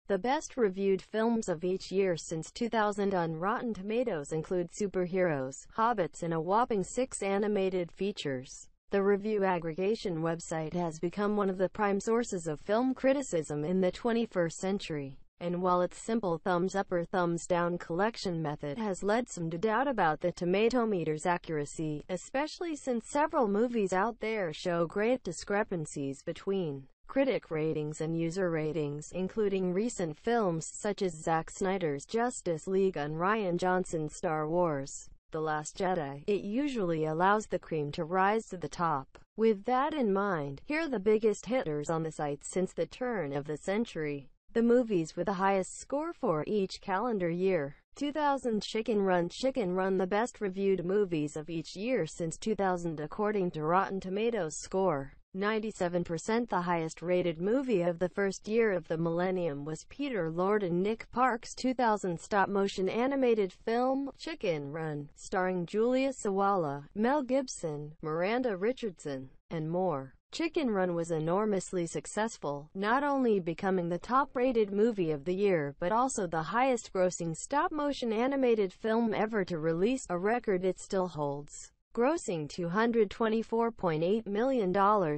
The best reviewed films of each year since 2000 on Rotten Tomatoes include Superheroes, Hobbits and a whopping 6 animated features. The review aggregation website has become one of the prime sources of film criticism in the 21st century. And while its simple thumbs up or thumbs down collection method has led some to doubt about the tomatometer's accuracy, especially since several movies out there show great discrepancies between critic ratings and user ratings, including recent films such as Zack Snyder's Justice League and Rian Johnson's Star Wars: The Last Jedi, it usually allows the cream to rise to the top. With that in mind, here are the biggest hitters on the site since the turn of the century. The movies with the highest score for each calendar year. 2000 Chicken Run, the best reviewed movies of each year since 2000 according to Rotten Tomatoes score. 97%. The highest rated movie of the first year of the millennium was Peter Lorre and Nick Park's 2000 stop-motion animated film, Chicken Run, starring Julia Sawalha, Mel Gibson, Miranda Richardson, and more. Chicken Run was enormously successful, not only becoming the top-rated movie of the year but also the highest-grossing stop-motion animated film ever to release, a record it still holds, grossing $224.8 million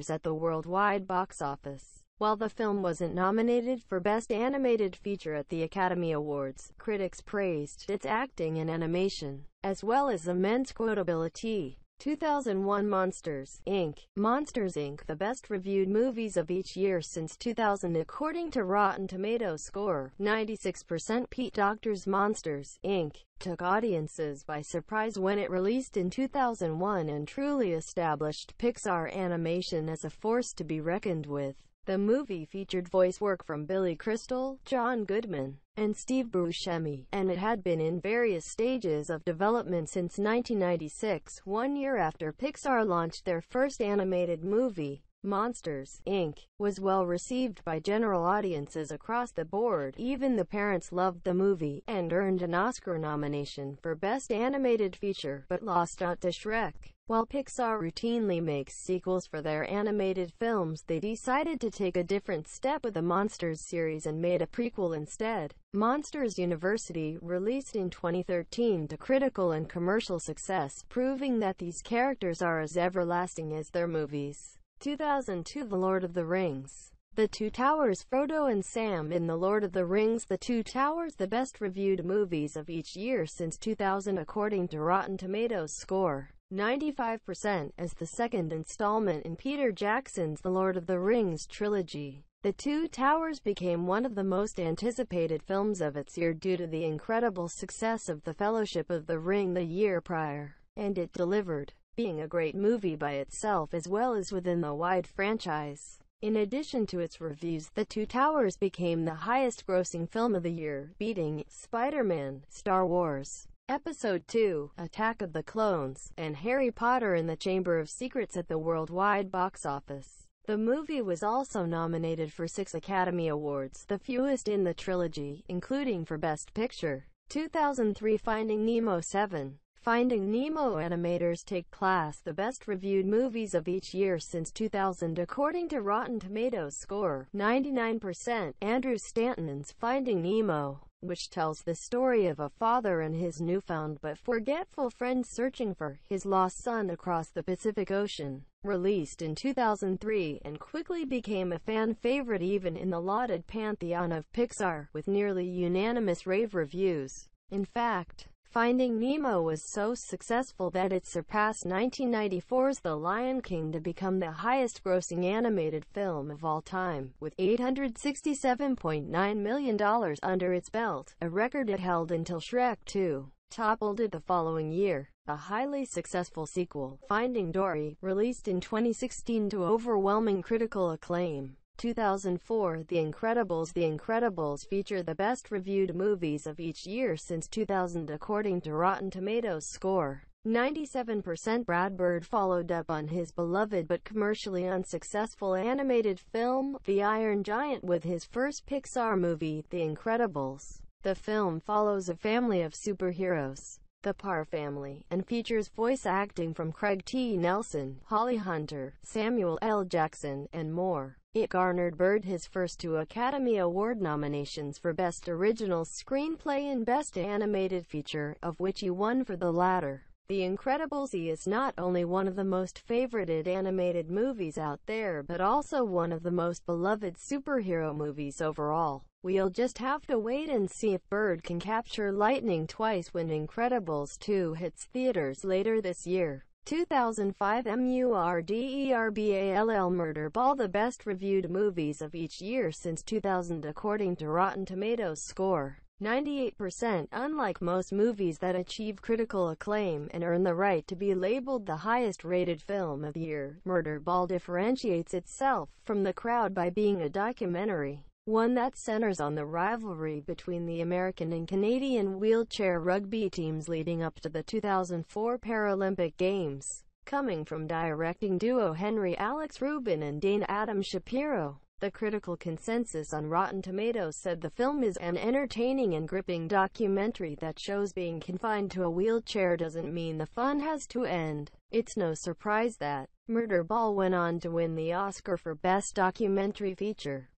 at the worldwide box office. While the film wasn't nominated for Best Animated Feature at the Academy Awards, critics praised its acting and animation, as well as immense quotability. 2001 Monsters, Inc. Monsters, Inc., the best reviewed movies of each year since 2000 according to Rotten Tomatoes score. 96%. Pete Docter's Monsters, Inc. took audiences by surprise when it released in 2001 and truly established Pixar animation as a force to be reckoned with. The movie featured voice work from Billy Crystal, John Goodman, and Steve Buscemi, and it had been in various stages of development since 1996, 1 year after Pixar launched their first animated movie. Monsters, Inc. was well received by general audiences across the board. Even the parents loved the movie, and earned an Oscar nomination for Best Animated Feature, but lost out to Shrek. While Pixar routinely makes sequels for their animated films, they decided to take a different step with the Monsters series and made a prequel instead. Monsters University, released in 2013 to critical and commercial success, proving that these characters are as everlasting as their movies. 2002 The Lord of the Rings, The Two Towers, Frodo and Sam in The Lord of the Rings, The Two Towers, the best reviewed movies of each year since 2000 according to Rotten Tomatoes score. 95%, as the second installment in Peter Jackson's The Lord of the Rings trilogy. The Two Towers became one of the most anticipated films of its year due to the incredible success of The Fellowship of the Ring the year prior, and it delivered, being a great movie by itself as well as within the wide franchise. In addition to its reviews, The Two Towers became the highest-grossing film of the year, beating Spider-Man, Star Wars, Episode 2, Attack of the Clones, and Harry Potter and the Chamber of Secrets at the worldwide box office. The movie was also nominated for 6 Academy Awards, the fewest in the trilogy, including for Best Picture. 2003 Finding Nemo 7. Finding Nemo animators take class, the best reviewed movies of each year since 2000 according to Rotten Tomatoes score. 99%. Andrew Stanton's Finding Nemo, which tells the story of a father and his newfound but forgetful friend searching for his lost son across the Pacific Ocean, released in 2003 and quickly became a fan favorite even in the lauded pantheon of Pixar, with nearly unanimous rave reviews. In fact, Finding Nemo was so successful that it surpassed 1994's The Lion King to become the highest-grossing animated film of all time, with $867.9 million under its belt, a record it held until Shrek 2 toppled it the following year. A highly successful sequel, Finding Dory, released in 2016 to overwhelming critical acclaim. 2004 The Incredibles. The Incredibles feature the best reviewed movies of each year since 2000 according to Rotten Tomatoes score. 97%. Brad Bird followed up on his beloved but commercially unsuccessful animated film, The Iron Giant, with his first Pixar movie, The Incredibles. The film follows a family of superheroes, the Parr family, and features voice acting from Craig T. Nelson, Holly Hunter, Samuel L. Jackson, and more. It garnered Bird his first two Academy Award nominations for Best Original Screenplay and Best Animated Feature, of which he won for the latter. The Incredibles is not only one of the most favorited animated movies out there but also one of the most beloved superhero movies overall. We'll just have to wait and see if Bird can capture lightning twice when Incredibles 2 hits theaters later this year. 2005 Murderball Murderball, the best reviewed movies of each year since 2000 according to Rotten Tomatoes score. 98%. Unlike most movies that achieve critical acclaim and earn the right to be labeled the highest-rated film of the year, Murderball differentiates itself from the crowd by being a documentary, one that centers on the rivalry between the American and Canadian wheelchair rugby teams leading up to the 2004 Paralympic Games. Coming from directing duo Henry Alex Rubin and Dane Adam Shapiro, the critical consensus on Rotten Tomatoes said the film is an entertaining and gripping documentary that shows being confined to a wheelchair doesn't mean the fun has to end. It's no surprise that Murderball went on to win the Oscar for Best Documentary Feature.